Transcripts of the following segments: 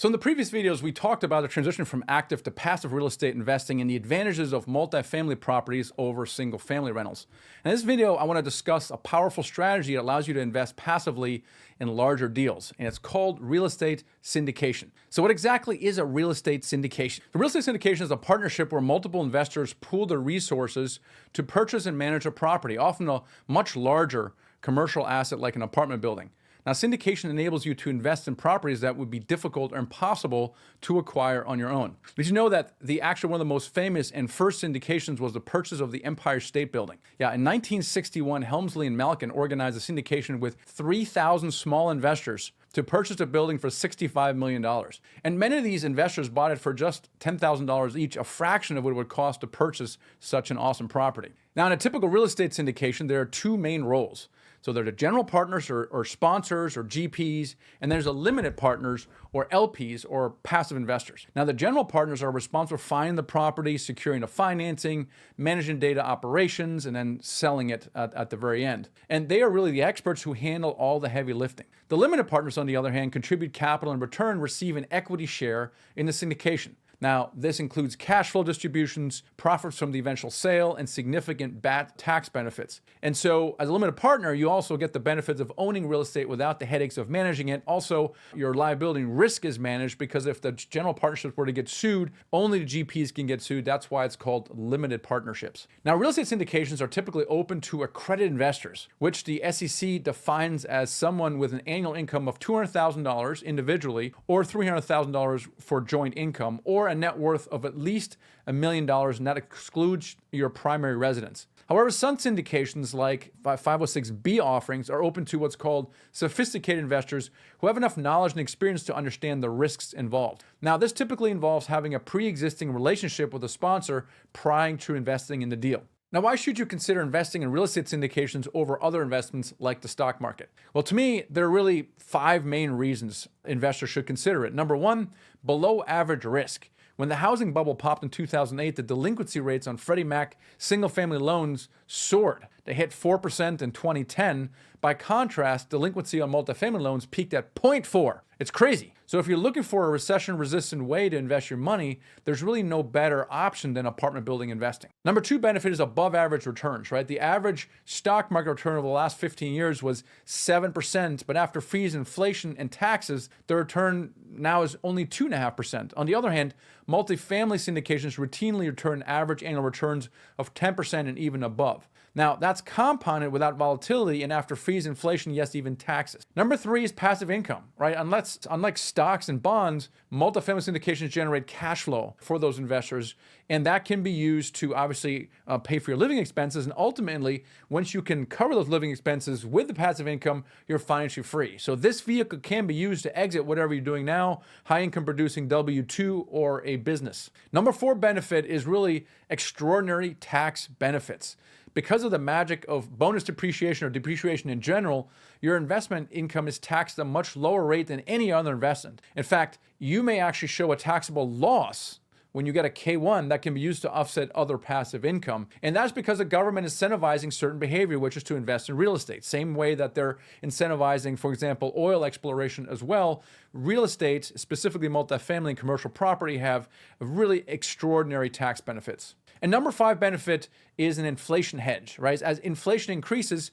So in the previous videos, we talked about the transition from active to passive real estate investing and the advantages of multifamily properties over single family rentals. In this video, I want to discuss a powerful strategy that allows you to invest passively in larger deals, and it's called real estate syndication. So what exactly is a real estate syndication? The real estate syndication is a partnership where multiple investors pool their resources to purchase and manage a property, often a much larger commercial asset like an apartment building. Now, syndication enables you to invest in properties that would be difficult or impossible to acquire on your own. Did you know that one of the most famous and first syndications was the purchase of the Empire State Building? Yeah, in 1961, Helmsley and Malkin organized a syndication with 3,000 small investors to purchase a building for $65 million. And many of these investors bought it for just $10,000 each, a fraction of what it would cost to purchase such an awesome property. Now, in a typical real estate syndication, there are two main roles. So there are the general partners or sponsors or GPs, and there's a limited partners or LPs or passive investors. Now, the general partners are responsible for finding the property, securing the financing, managing data operations, and then selling it at the very end. And they are really the experts who handle all the heavy lifting. The limited partners, on the other hand, contribute capital and in return receive an equity share in the syndication. Now, this includes cash flow distributions, profits from the eventual sale, and significant BAT tax benefits. And so, as a limited partner, you also get the benefits of owning real estate without the headaches of managing it. Also, your liability risk is managed because if the general partnerships were to get sued, only the GPs can get sued. That's why it's called limited partnerships. Now, real estate syndications are typically open to accredited investors, which the SEC defines as someone with an annual income of $200,000 individually or $300,000 for joint income, or a net worth of at least $1 million, and that excludes your primary residence. However, some syndications like 506B offerings are open to what's called sophisticated investors who have enough knowledge and experience to understand the risks involved. Now, this typically involves having a pre-existing relationship with a sponsor prior to investing in the deal. Now, why should you consider investing in real estate syndications over other investments like the stock market? Well, to me, there are really 5 main reasons investors should consider it. Number 1, below average risk. When the housing bubble popped in 2008, the delinquency rates on Freddie Mac single-family loans soared. They hit 4% in 2010. By contrast, delinquency on multifamily loans peaked at 0.4. It's crazy. So if you're looking for a recession-resistant way to invest your money, there's really no better option than apartment building investing. Number 2 benefit is above average returns, right? The average stock market return over the last 15 years was 7%, but after fees, inflation, and taxes, the return now is only 2.5%. On the other hand, multifamily syndications routinely return average annual returns of 10% and even above. Now, that's compounded without volatility and after fees, inflation, yes, even taxes. Number 3 is passive income, right? Unlike stocks and bonds, multifamily syndications generate cash flow for those investors, and that can be used to obviously pay for your living expenses. And ultimately, once you can cover those living expenses with the passive income, you're financially free. So this vehicle can be used to exit whatever you're doing now, high income producing W-2 or a business. Number 4 benefit is really extraordinary tax benefits. Because of the magic of bonus depreciation or depreciation in general, your investment income is taxed at a much lower rate than any other investment. In fact, you may actually show a taxable loss when you get a K-1 that can be used to offset other passive income. And that's because the government is incentivizing certain behavior, which is to invest in real estate. Same way that they're incentivizing, for example, oil exploration as well. Real estate, specifically multifamily and commercial property, have really extraordinary tax benefits. And number 5 benefit is an inflation hedge, right? As inflation increases,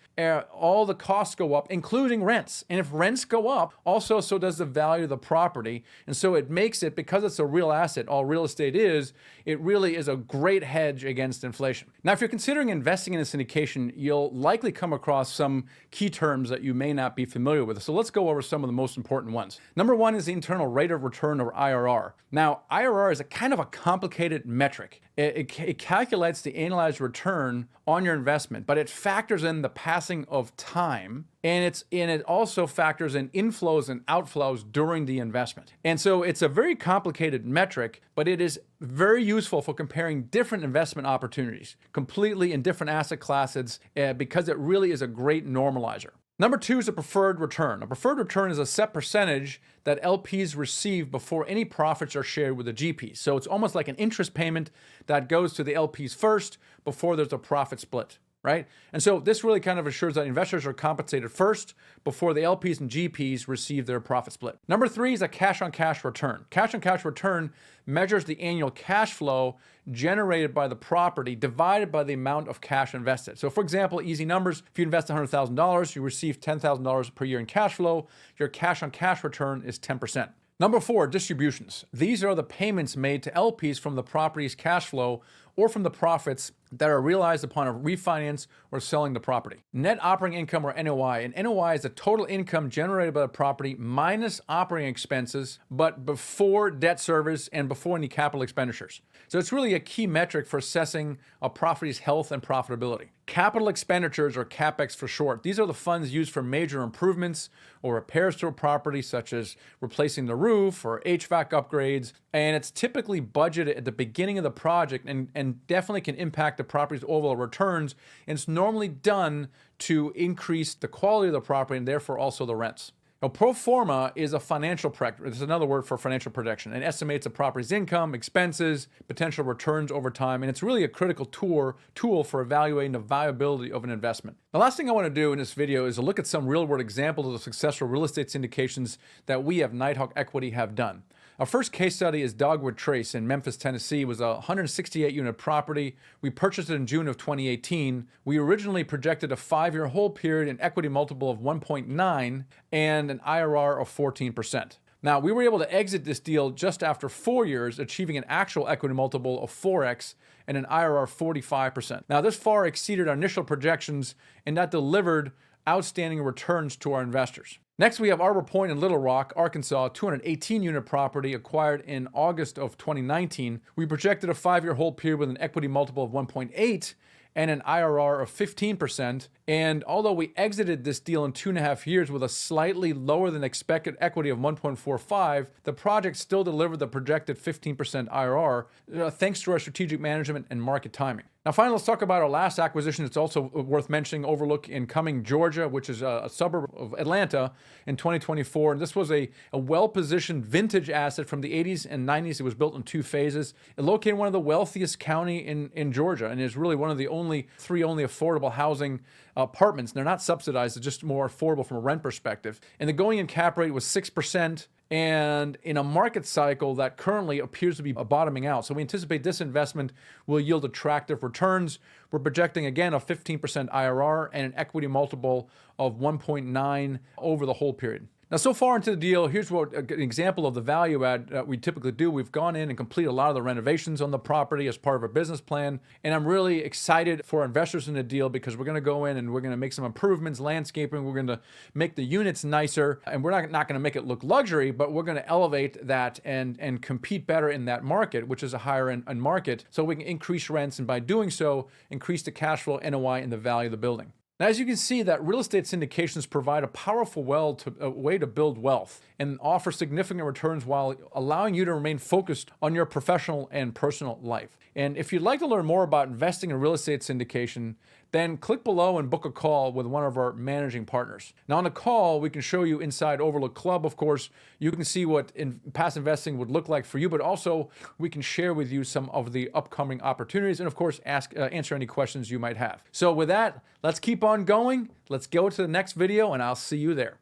all the costs go up, including rents. And if rents go up, also so does the value of the property. And so it makes it, because it's a real asset, all real estate is, it really is a great hedge against inflation. Now, if you're considering investing in a syndication, you'll likely come across some key terms that you may not be familiar with. So let's go over some of the most important ones. Number 1 is the internal rate of return, or IRR. Now, IRR is a kind of a complicated metric. It calculates the annualized return on your investment, but it factors in the passing of time, and it also factors in inflows and outflows during the investment. And so it's a very complicated metric, but it is very useful for comparing different investment opportunities, completely in different asset classes, because it really is a great normalizer. Number 2 is a preferred return. A preferred return is a set percentage that LPs receive before any profits are shared with the GPs. So it's almost like an interest payment that goes to the LPs first before there's a profit split. right? And so this really kind of assures that investors are compensated first before the LPs and GPs receive their profit split. Number 3 is a cash-on-cash return. Cash-on-cash return measures the annual cash flow generated by the property divided by the amount of cash invested. So for example, easy numbers, if you invest $100,000, you receive $10,000 per year in cash flow, your cash-on-cash return is 10%. Number 4, distributions. These are the payments made to LPs from the property's cash flow or from the profits that are realized upon a refinance or selling the property. Net operating income, or NOI. And NOI is the total income generated by the property minus operating expenses, but before debt service and before any capital expenditures. So it's really a key metric for assessing a property's health and profitability. Capital expenditures, or CapEx for short. These are the funds used for major improvements or repairs to a property, such as replacing the roof or HVAC upgrades. And it's typically budgeted at the beginning of the project and definitely can impact the property's overall returns. And it's normally done to increase the quality of the property and therefore also the rents. Now, pro forma is a financial practice. It's another word for financial projection. It estimates a property's income, expenses, potential returns over time, and it's really a critical tool for evaluating the viability of an investment. The last thing I want to do in this video is to look at some real-world examples of the successful real estate syndications that we at Nighthawk Equity have done. Our first case study is Dogwood Trace in Memphis, Tennessee. It was a 168-unit property. We purchased it in June of 2018. We originally projected a 5-year hold period, an equity multiple of 1.9, and an IRR of 14%. Now, we were able to exit this deal just after 4 years, achieving an actual equity multiple of 4x and an IRR of 45%. Now, this far exceeded our initial projections, and that delivered outstanding returns to our investors. Next, we have Arbor Point in Little Rock, Arkansas, a 218-unit property acquired in August of 2019. We projected a 5-year hold period with an equity multiple of 1.8 and an IRR of 15%. And although we exited this deal in 2.5 years with a slightly lower than expected equity of 1.45, the project still delivered the projected 15% IRR, thanks to our strategic management and market timing. Now, finally, let's talk about our last acquisition. It's also worth mentioning, Overlook in Cumming, Georgia, which is a suburb of Atlanta, in 2024. And this was a well-positioned vintage asset from the 80s and 90s. It was built in 2 phases. It located in one of the wealthiest counties in Georgia, and is really one of the only affordable housing apartments. They're not subsidized, it's just more affordable from a rent perspective. And the going-in cap rate was 6%. And in a market cycle that currently appears to be bottoming out. So we anticipate this investment will yield attractive returns. We're projecting, again, a 15% IRR and an equity multiple of 1.9 over the whole period. Now, so far into the deal, here's what an example of the value add that we typically do. We've gone in and completed a lot of the renovations on the property as part of our business plan. And I'm really excited for investors in the deal because we're going to go in and we're going to make some improvements, landscaping. We're going to make the units nicer. And we're not going to make it look luxury, but we're going to elevate that and compete better in that market, which is a higher end market. So we can increase rents, and by doing so, increase the cash flow, NOI, and the value of the building. Now, as you can see, that real estate syndications provide a powerful way to build wealth and offer significant returns while allowing you to remain focused on your professional and personal life. And if you'd like to learn more about investing in real estate syndication, then click below and book a call with one of our managing partners. Now, on the call, we can show you inside Overlook Club. Of course, you can see what past investing would look like for you, but also we can share with you some of the upcoming opportunities and, of course, answer any questions you might have. So with that, let's keep on going. Let's go to the next video, and I'll see you there.